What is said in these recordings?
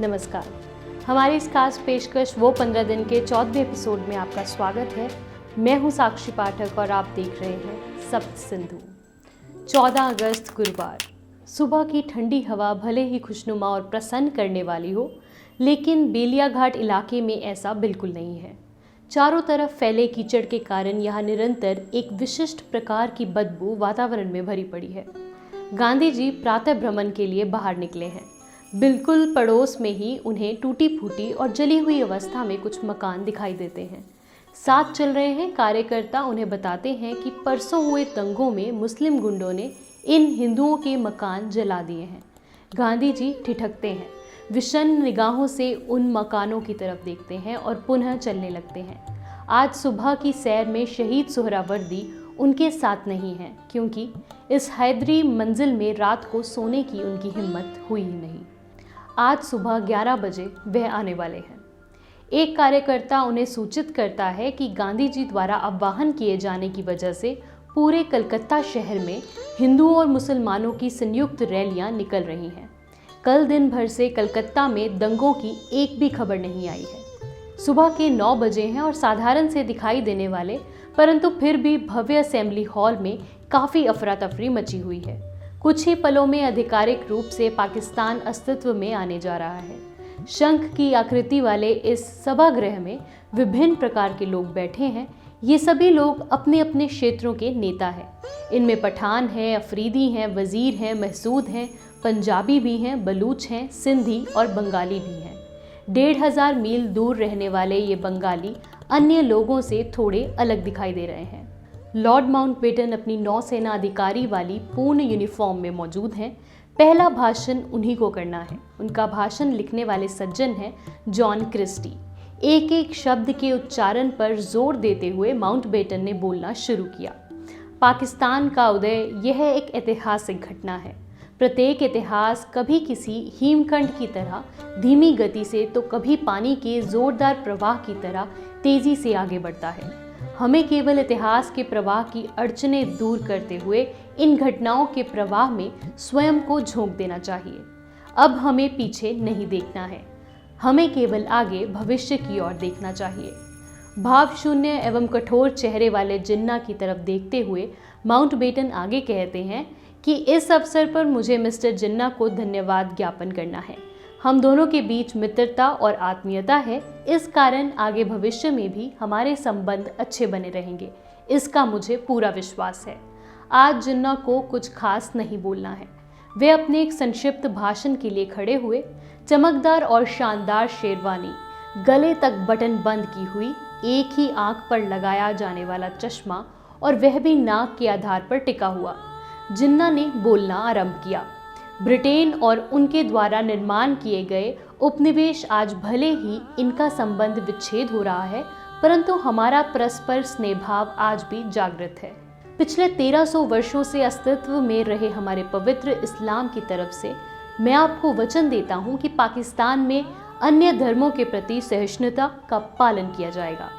नमस्कार। हमारी इस खास पेशकश वो 15 दिन के 14वें एपिसोड में आपका स्वागत है। मैं हूँ साक्षी पाठक और आप देख रहे हैं सप्त सिंधु। 14 अगस्त गुरुवार। सुबह की ठंडी हवा भले ही खुशनुमा और प्रसन्न करने वाली हो, लेकिन बेलियाघाट इलाके में ऐसा बिल्कुल नहीं है। चारों तरफ फैले कीचड़ के कारण यहाँ निरंतर एक विशिष्ट प्रकार की बदबू वातावरण में भरी पड़ी है। गांधी जी प्रातः भ्रमण के लिए बाहर निकले हैं। बिल्कुल पड़ोस में ही उन्हें टूटी फूटी और जली हुई अवस्था में कुछ मकान दिखाई देते हैं। साथ चल रहे हैं कार्यकर्ता उन्हें बताते हैं कि परसों हुए दंगों में मुस्लिम गुंडों ने इन हिंदुओं के मकान जला दिए हैं। गांधी जी ठिठकते हैं, विषन्न निगाहों से उन मकानों की तरफ देखते हैं और पुनः चलने लगते हैं। आज सुबह की सैर में शहीद सोहरावर्दी उनके साथ नहीं हैं, क्योंकि इस हैदरी मंजिल में रात को सोने की उनकी हिम्मत हुई ही नहीं। आज सुबह 11 बजे वह आने वाले हैं। एक कार्यकर्ता उन्हें सूचित करता है कि गांधी जी द्वारा आह्वान किए जाने की वजह से पूरे कलकत्ता शहर में हिंदुओं और मुसलमानों की संयुक्त रैलियां निकल रही हैं। कल दिन भर से कलकत्ता में दंगों की एक भी खबर नहीं आई है। सुबह के 9 बजे हैं और साधारण से दिखाई देने वाले परंतु फिर भी भव्य असेंबली हॉल में काफ़ी अफरा तफरी मची हुई है। कुछ ही पलों में आधिकारिक रूप से पाकिस्तान अस्तित्व में आने जा रहा है। शंख की आकृति वाले इस सभागृह में विभिन्न प्रकार के लोग बैठे हैं। ये सभी लोग अपने अपने क्षेत्रों के नेता हैं। इनमें पठान हैं, अफरीदी हैं, वजीर हैं, महसूद हैं, पंजाबी भी हैं, बलूच हैं, सिंधी और बंगाली भी हैं। 1500 मील दूर रहने वाले ये बंगाली अन्य लोगों से थोड़े अलग दिखाई दे रहे हैं। लॉर्ड माउंटबेटन अपनी नौसेना अधिकारी वाली पूर्ण यूनिफॉर्म में मौजूद हैं। पहला भाषण उन्हीं को करना है। उनका भाषण लिखने वाले सज्जन हैं जॉन क्रिस्टी। एक एक शब्द के उच्चारण पर जोर देते हुए माउंटबेटन ने बोलना शुरू किया। पाकिस्तान का उदय यह एक ऐतिहासिक घटना है। प्रत्येक इतिहास कभी किसी हिमखंड की तरह धीमी गति से तो कभी पानी के जोरदार प्रवाह की तरह तेजी से आगे बढ़ता है। हमें केवल इतिहास के प्रवाह की अड़चनें दूर करते हुए इन घटनाओं के प्रवाह में स्वयं को झोंक देना चाहिए। अब हमें पीछे नहीं देखना है, हमें केवल आगे भविष्य की ओर देखना चाहिए। भावशून्य एवं कठोर चेहरे वाले जिन्ना की तरफ देखते हुए माउंटबेटन आगे कहते हैं कि इस अवसर पर मुझे मिस्टर जिन्ना को धन्यवाद ज्ञापन करना है। हम दोनों के बीच मित्रता और आत्मीयता है, इस कारण आगे भविष्य में भी हमारे संबंध अच्छे बने रहेंगे, इसका मुझे पूरा विश्वास है। आज जिन्ना को कुछ खास नहीं बोलना है। वे अपने एक संक्षिप्त भाषण के लिए खड़े हुए। चमकदार और शानदार शेरवानी, गले तक बटन बंद की हुई, एक ही आंख पर लगाया जाने वाला चश्मा और वह भी नाक के आधार पर टिका हुआ। जिन्ना ने बोलना आरंभ किया। ब्रिटेन और उनके द्वारा निर्माण किए गए उपनिवेश आज भले ही इनका संबंध विच्छेद हो रहा है, परंतु हमारा परस्पर स्नेहभाव आज भी जागृत है। पिछले 1300 वर्षों से अस्तित्व में रहे हमारे पवित्र इस्लाम की तरफ से मैं आपको वचन देता हूँ कि पाकिस्तान में अन्य धर्मों के प्रति सहिष्णुता का पालन किया जाएगा।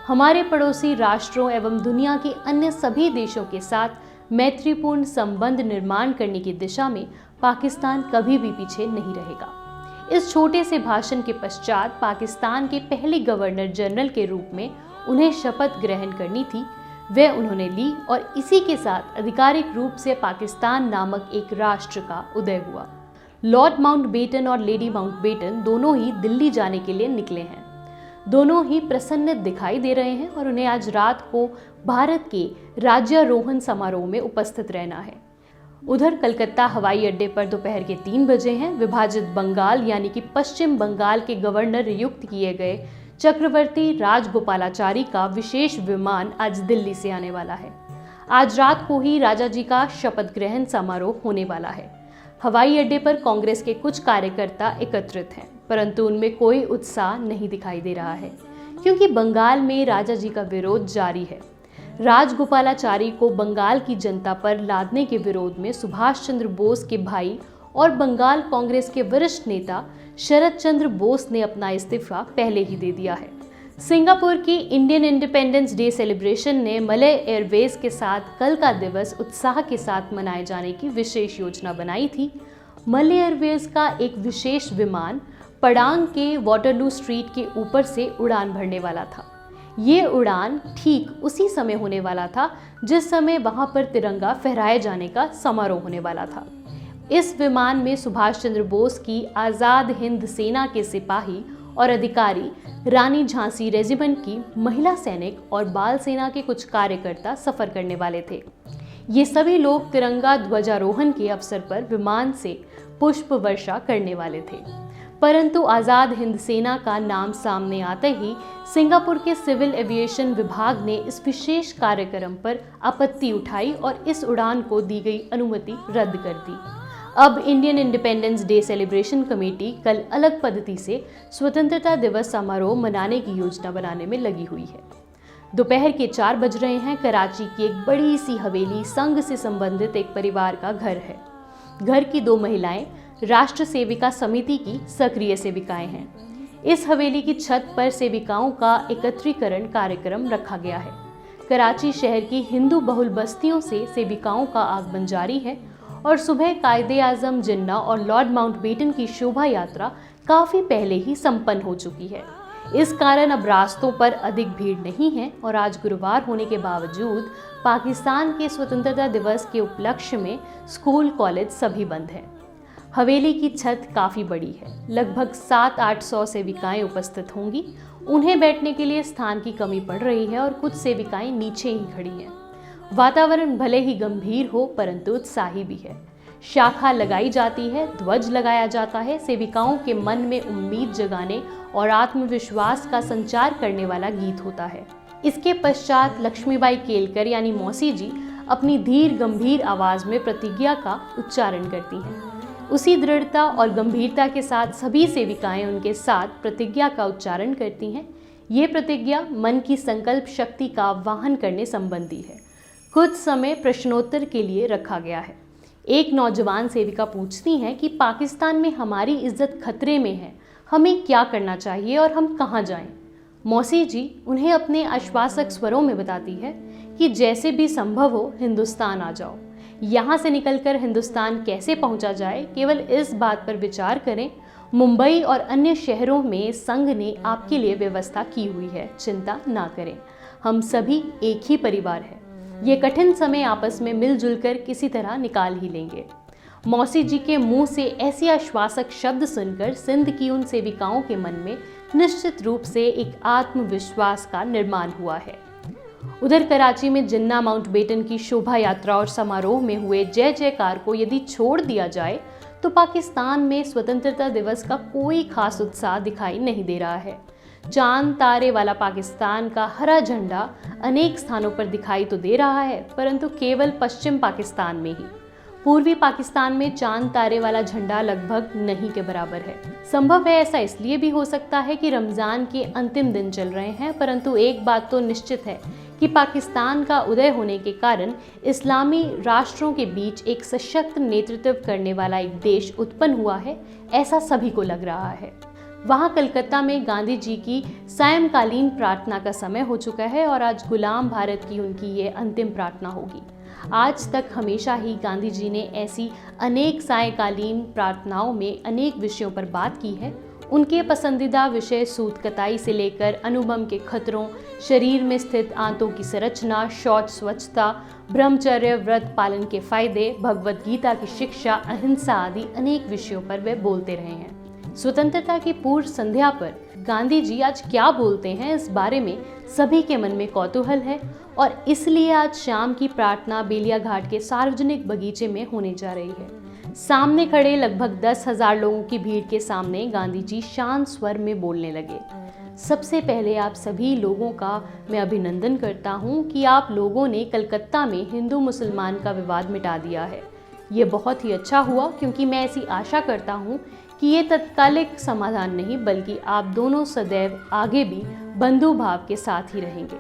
हमारे पड़ोसी राष्ट्रों एवं दुनिया के अन्य सभी देशों के साथ मैत्रीपूर्ण संबंध निर्माण करने की दिशा में पाकिस्तान कभी भी पीछे नहीं रहेगा। इस छोटे से भाषण के पश्चात पाकिस्तान के पहले गवर्नर जनरल के रूप में उन्हें शपथ ग्रहण करनी थी। वह उन्होंने ली और इसी के साथ आधिकारिक रूप से पाकिस्तान नामक एक राष्ट्र का उदय हुआ। लॉर्ड माउंटबेटन और लेडी माउंटबेटन दोनों ही दिल्ली जाने के लिए निकले हैं। दोनों ही प्रसन्न दिखाई दे रहे हैं और उन्हें आज रात को भारत के राज्यारोहण समारोह में उपस्थित रहना है। उधर कलकत्ता हवाई अड्डे पर दोपहर के 3 बजे हैं। विभाजित बंगाल यानी कि पश्चिम बंगाल के गवर्नर नियुक्त किए गए चक्रवर्ती राजगोपालाचारी का विशेष विमान आज दिल्ली से आने वाला है। आज रात को ही राजा जी का शपथ ग्रहण समारोह होने वाला है। हवाई अड्डे पर कांग्रेस के कुछ कार्यकर्ता एकत्रित हैं, परंतु उनमें कोई उत्साह नहीं दिखाई दे रहा है, क्योंकि बंगाल में राजा जी का विरोध जारी है। राजगोपालाचारी को बंगाल की जनता पर लादने के विरोध में सुभाष चंद्र बोस के भाई और बंगाल कांग्रेस के वरिष्ठ नेता शरद चंद्र बोस ने अपना इस्तीफा पहले ही दे दिया है। सिंगापुर की इंडियन इंडिपेंडेंस डे सेलिब्रेशन ने मलय एयरवेज के साथ कल का दिवस उत्साह के साथ मनाए जाने की विशेष योजना बनाई थी। मलय एयरवेज का एक विशेष विमान पड़ांग के वाटरलू स्ट्रीट के ऊपर से उड़ान भरने वाला था। ये उड़ान ठीक उसी समय होने वाला था जिस समय वहां पर तिरंगा फहराए जाने का समारोह होने वाला था। इस विमान में सुभाष चंद्र बोस की आज़ाद हिंद सेना के सिपाही और अधिकारी, रानी झांसी रेजिमेंट की महिला सैनिक और बाल सेना के कुछ कार्यकर्ता सफर करने वाले थे। ये सभी लोग तिरंगा ध्वजारोहण के अवसर पर विमान से पुष्प वर्षा करने वाले थे, परंतु आज़ाद हिंद सेना का नाम सामने आते ही सिंगापुर के सिविल एविएशन विभाग ने इस विशेष कार्यक्रम पर आपत्ति उठाई और इस उड़ान को दी गई अनुमति रद्द कर दी। अब Indian independence day celebration committee कल अलग पद्धति से स्वतंत्रता दिवस समारोह मनाने की योजना बनाने में लगी हुई है। दोपहर के 4 बज रहे हैं। कराची की एक बड़ी सी हवेली संघ से संबंधित एक परिवार का घर है। घर की 2 महिलाएं राष्ट्र सेविका समिति की सक्रिय सेविकाएं हैं। इस हवेली की छत पर सेविकाओं का एकत्रीकरण कार्यक्रम रखा गया है। कराची शहर की हिंदू बहुल बस्तियों से सेविकाओं का आगमन जारी है और सुबह कायदे आजम जिन्ना और लॉर्ड माउंटबेटन की शोभा यात्रा काफ़ी पहले ही संपन्न हो चुकी है। इस कारण अब रास्तों पर अधिक भीड़ नहीं है और आज गुरुवार होने के बावजूद पाकिस्तान के स्वतंत्रता दिवस के उपलक्ष्य में स्कूल कॉलेज सभी बंद हैं। हवेली की छत काफ़ी बड़ी है। लगभग 700-800 सेविकाएं उपस्थित होंगी। उन्हें बैठने के लिए स्थान की कमी पड़ रही है और कुछ सेविकाएं नीचे ही खड़ी हैं। वातावरण भले ही गंभीर हो परंतु उत्साही भी है। शाखा लगाई जाती है, ध्वज लगाया जाता है। सेविकाओं के मन में उम्मीद जगाने और आत्मविश्वास का संचार करने वाला गीत होता है। इसके पश्चात लक्ष्मीबाई केलकर यानी मौसी जी अपनी धीर गंभीर आवाज में प्रतिज्ञा का उच्चारण करती हैं। उसी दृढ़ता और गंभीरता के साथ सभी सेविकाएं उनके साथ प्रतिज्ञा का उच्चारण करती हैं। ये प्रतिज्ञा मन की संकल्प शक्ति का आह्वान करने संबंधी है। कुछ समय प्रश्नोत्तर के लिए रखा गया है। एक नौजवान सेविका पूछती हैं कि पाकिस्तान में हमारी इज्जत खतरे में है, हमें क्या करना चाहिए और हम कहाँ जाएं? मौसी जी उन्हें अपने आश्वासक स्वरों में बताती है कि जैसे भी संभव हो हिंदुस्तान आ जाओ। यहाँ से निकलकर हिंदुस्तान कैसे पहुँचा जाए, केवल इस बात पर विचार करें। मुंबई और अन्य शहरों में संघ ने आपके लिए व्यवस्था की हुई है, चिंता ना करें। हम सभी एक ही परिवार है। ये कठिन समय आपस में मिलजुल कर किसी तरह निकाल ही लेंगे। मौसी जी के मुंह से ऐसे आश्वासक शब्द सुनकर सिंध की उन सेविकाओं के मन में निश्चित रूप से एक आत्मविश्वास का निर्माण हुआ है। उधर कराची में जिन्ना माउंटबेटन की शोभा यात्रा और समारोह में हुए जय जयकार को यदि छोड़ दिया जाए तो पाकिस्तान में स्वतंत्रता दिवस का कोई खास उत्साह दिखाई नहीं दे रहा है। चांद तारे वाला पाकिस्तान का हरा झंडा अनेक स्थानों पर दिखाई तो दे रहा है, परंतु केवल पश्चिम पाकिस्तान में ही। पूर्वी पाकिस्तान में चांद तारे वाला झंडा लगभग नहीं के बराबर है। संभव है ऐसा इसलिए भी हो सकता है कि रमज़ान के अंतिम दिन चल रहे हैं, परंतु एक बात तो निश्चित है कि पाकिस्तान का उदय होने के कारण इस्लामी राष्ट्रों के बीच एक सशक्त नेतृत्व करने वाला एक देश उत्पन्न हुआ है, ऐसा सभी को लग रहा है। वहाँ कलकत्ता में गांधी जी की सायंकालीन प्रार्थना का समय हो चुका है और आज गुलाम भारत की उनकी ये अंतिम प्रार्थना होगी। आज तक हमेशा ही गांधी जी ने ऐसी अनेक सायंकालीन प्रार्थनाओं में अनेक विषयों पर बात की है। उनके पसंदीदा विषय सूत कताई से लेकर अणुबम के खतरों, शरीर में स्थित आंतों की संरचना, शौच स्वच्छता, ब्रह्मचर्य व्रत पालन के फायदे, भगवत गीता की शिक्षा, अहिंसा आदि अनेक विषयों पर वे बोलते रहे हैं। स्वतंत्रता की पूर्व संध्या पर गांधी जी आज क्या बोलते हैं, इस बारे में सभी के मन में कौतूहल है और इसलिए आज शाम की प्रार्थना बेलिया घाट के सार्वजनिक बगीचे में होने जा रही है। सामने खड़े लगभग 10,000 लोगों की भीड़ के सामने गांधी जी शांत स्वर में बोलने लगे। सबसे पहले आप सभी लोगों का मैं अभिनंदन करता हूं कि आप लोगों ने कलकत्ता में हिंदू मुसलमान का विवाद मिटा दिया है। ये बहुत ही अच्छा हुआ, क्योंकि मैं ऐसी आशा करता हूं कि ये तत्कालिक समाधान नहीं बल्कि आप दोनों सदैव आगे भी बंधु भाव के साथ ही रहेंगे।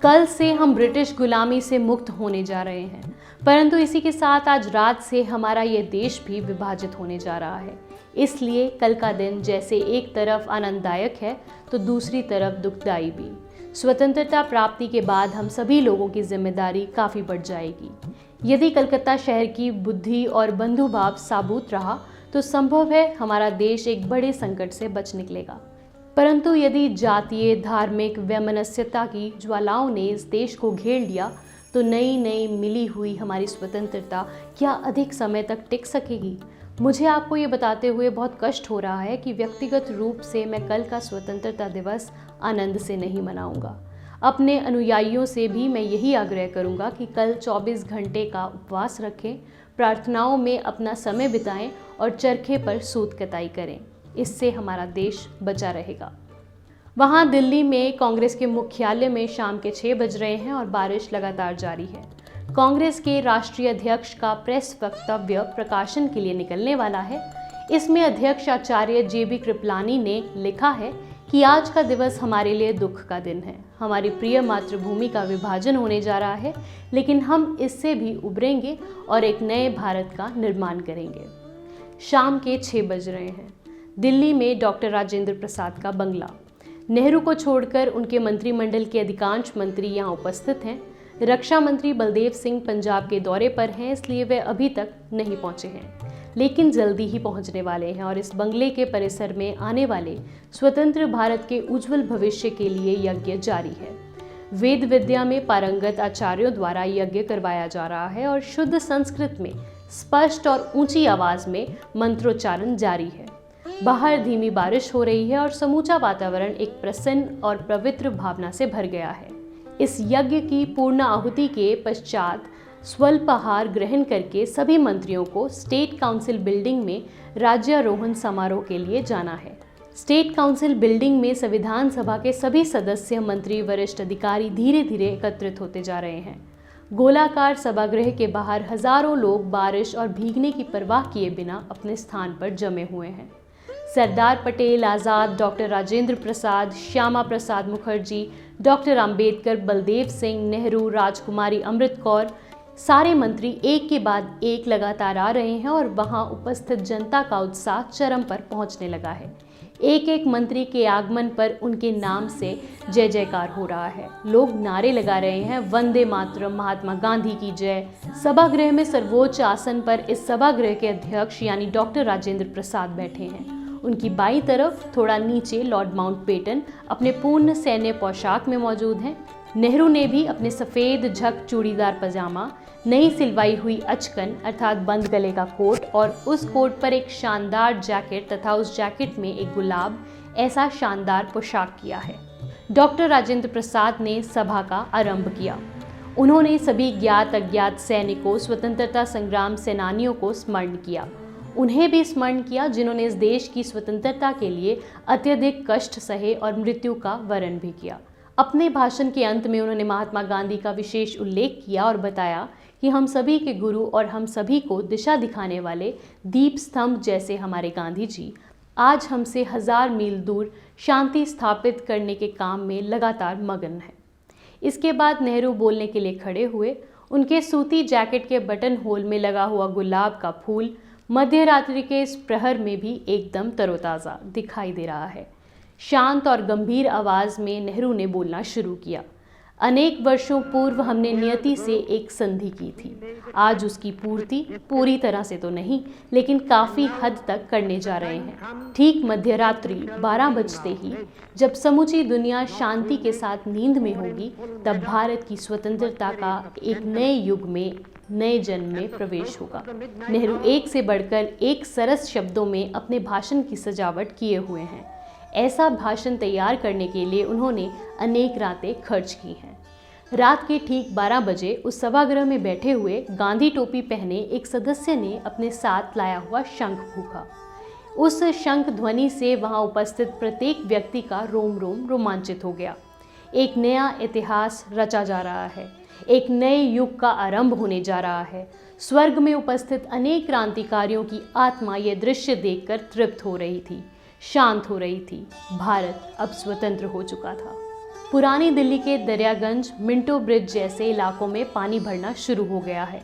कल से हम ब्रिटिश गुलामी से मुक्त होने जा रहे हैं, परंतु इसी के साथ आज रात से हमारा ये देश भी विभाजित होने जा रहा है। इसलिए कल का दिन जैसे एक तरफ आनंददायक है तो दूसरी तरफ दुखदायी भी। स्वतंत्रता प्राप्ति के बाद हम सभी लोगों की जिम्मेदारी काफ़ी बढ़ जाएगी। यदि कलकत्ता शहर की बुद्धि और बंधुभाव साबुत रहा तो संभव है हमारा देश एक बड़े संकट से बच निकलेगा। परंतु यदि जातीय, धार्मिक वैमनस्यता की ज्वालाओं ने इस देश को घेर लिया तो नई नई मिली हुई हमारी स्वतंत्रता क्या अधिक समय तक टिक सकेगी? मुझे आपको ये बताते हुए बहुत कष्ट हो रहा है कि व्यक्तिगत रूप से मैं कल का स्वतंत्रता दिवस आनंद से नहीं मनाऊंगा। अपने अनुयायियों से भी मैं यही आग्रह करूंगा कि कल 24 घंटे का उपवास रखें, प्रार्थनाओं में अपना समय बिताएं और चरखे पर सूत कताई करें। इससे हमारा देश बचा रहेगा। वहाँ दिल्ली में कांग्रेस के मुख्यालय में शाम के 6 बज रहे हैं और बारिश लगातार जारी है। कांग्रेस के राष्ट्रीय अध्यक्ष का प्रेस वक्तव्य प्रकाशन के लिए निकलने वाला है। इसमें अध्यक्ष आचार्य JB कृपलानी ने लिखा है कि आज का दिवस हमारे लिए दुख का दिन है। हमारी प्रिय मातृभूमि का विभाजन होने जा रहा है, लेकिन हम इससे भी उबरेंगे और एक नए भारत का निर्माण करेंगे। शाम के 6 बज रहे हैं। दिल्ली में डॉक्टर राजेंद्र प्रसाद का बंगला। नेहरू को छोड़कर उनके मंत्रिमंडल के अधिकांश मंत्री यहाँ उपस्थित हैं। रक्षा मंत्री बलदेव सिंह पंजाब के दौरे पर हैं, इसलिए वे अभी तक नहीं पहुंचे हैं, लेकिन जल्दी ही पहुंचने वाले हैं और इस बंगले के परिसर में आने वाले स्वतंत्र भारत के उज्जवल भविष्य के लिए यज्ञ जारी है। वेद विद्या में पारंगत आचार्यों द्वारा यज्ञ करवाया जा रहा है और शुद्ध संस्कृत में स्पष्ट और ऊंची आवाज में मंत्रोच्चारण जारी है। बाहर धीमी बारिश हो रही है और समूचा वातावरण एक प्रसन्न और पवित्र भावना से भर गया है। इस यज्ञ की पूर्ण आहुति के पश्चात स्वल्पाहार ग्रहण करके सभी मंत्रियों को स्टेट काउंसिल बिल्डिंग में राज्यारोहण समारोह के लिए जाना है। स्टेट काउंसिल बिल्डिंग में संविधान सभा के सभी सदस्य, मंत्री, वरिष्ठ अधिकारी धीरे धीरे एकत्रित होते जा रहे हैं। गोलाकार सभागृह के बाहर हजारों लोग बारिश और भीगने की परवाह किए बिना अपने स्थान पर जमे हुए हैं। सरदार पटेल, आज़ाद, डॉक्टर राजेंद्र प्रसाद, श्यामा प्रसाद मुखर्जी, डॉक्टर अंबेडकर, बलदेव सिंह, नेहरू, राजकुमारी अमृत कौर, सारे मंत्री एक के बाद एक लगातार आ रहे हैं और वहां उपस्थित जनता का उत्साह चरम पर पहुंचने लगा है। एक एक मंत्री के आगमन पर उनके नाम से जय जयकार हो रहा है। लोग नारे लगा रहे हैं, वंदे मातरम, महात्मा गांधी की जय। सभागृह में सर्वोच्च आसन पर इस सभागृह के अध्यक्ष यानी डॉक्टर राजेंद्र प्रसाद बैठे हैं। उनकी बाईं तरफ थोड़ा नीचे लॉर्ड माउंटबेटन अपने पूर्ण सैन्य पोशाक में मौजूद हैं। नेहरू ने भी अपने सफ़ेद झक चूड़ीदार पजामा, नई सिलवाई हुई अचकन अर्थात बंद गले का कोट और उस कोट पर एक शानदार जैकेट तथा उस जैकेट में एक गुलाब, ऐसा शानदार पोशाक किया है। डॉक्टर राजेंद्र प्रसाद ने सभा का आरंभ किया। उन्होंने सभी ज्ञात अज्ञात सैनिकों, स्वतंत्रता संग्राम सेनानियों को स्मरण किया। उन्हें भी स्मरण किया जिन्होंने इस देश की स्वतंत्रता के लिए अत्यधिक कष्ट सहे और मृत्यु का वरण भी किया। अपने भाषण के अंत में उन्होंने महात्मा गांधी का विशेष उल्लेख किया और बताया कि हम सभी के गुरु और हम सभी को दिशा दिखाने वाले दीप स्तंभ जैसे हमारे गांधी जी आज हमसे 1000 मील दूर शांति स्थापित करने के काम में लगातार मगन हैं। इसके बाद नेहरू बोलने के लिए खड़े हुए। उनके सूती जैकेट के बटन होल में लगा हुआ गुलाब का फूल मध्य रात्रि के इस प्रहर में भी एकदम तरोताज़ा दिखाई दे रहा है। शांत और गंभीर आवाज़ में नेहरू ने बोलना शुरू किया। अनेक वर्षों पूर्व हमने नियति से एक संधि की थी। आज उसकी पूर्ति पूरी तरह से तो नहीं, लेकिन काफ़ी हद तक करने जा रहे हैं। ठीक मध्यरात्रि 12 बजते ही जब समूची दुनिया शांति के साथ नींद में होगी, तब भारत की स्वतंत्रता का एक नए युग में, नए जन्म में प्रवेश होगा। नेहरू एक से बढ़कर एक सरस शब्दों में अपने भाषण की सजावट किए हुए हैं। ऐसा भाषण तैयार करने के लिए उन्होंने अनेक रातें खर्च की हैं। रात के ठीक 12 बजे उस सभागृह में बैठे हुए गांधी टोपी पहने एक सदस्य ने अपने साथ लाया हुआ शंख फूंका। उस शंख ध्वनि से वहां उपस्थित प्रत्येक व्यक्ति का रोम रोम रोमांचित हो गया। एक नया इतिहास रचा जा रहा है। एक नए युग का आरंभ होने जा रहा है। स्वर्ग में उपस्थित अनेक क्रांतिकारियों की आत्मा यह दृश्य देखकर तृप्त हो रही थी, शांत हो रही थी। भारत अब स्वतंत्र हो चुका था। पुरानी दिल्ली के दरियागंज, मिंटो ब्रिज जैसे इलाकों में पानी भरना शुरू हो गया है।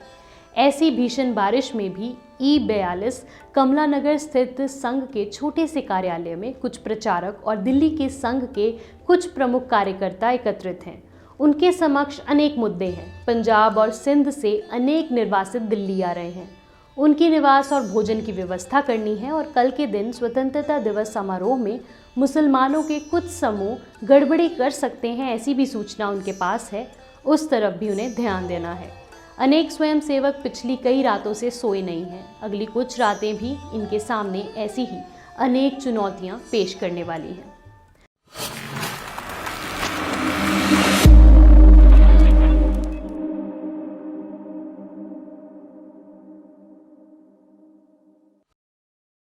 ऐसी भीषण बारिश में भी E42 कमला नगर स्थित संघ के छोटे से कार्यालय में कुछ प्रचारक और दिल्ली के संघ के कुछ प्रमुख कार्यकर्ता एकत्रित हैं। उनके समक्ष अनेक मुद्दे हैं। पंजाब और सिंध से अनेक निर्वासित दिल्ली आ रहे हैं। उनकी निवास और भोजन की व्यवस्था करनी है और कल के दिन स्वतंत्रता दिवस समारोह में मुसलमानों के कुछ समूह गड़बड़ी कर सकते हैं, ऐसी भी सूचना उनके पास है। उस तरफ भी उन्हें ध्यान देना है। अनेक स्वयंसेवक पिछली कई रातों से सोए नहीं हैं। अगली कुछ रातें भी इनके सामने ऐसी ही अनेक चुनौतियां पेश करने वाली हैं।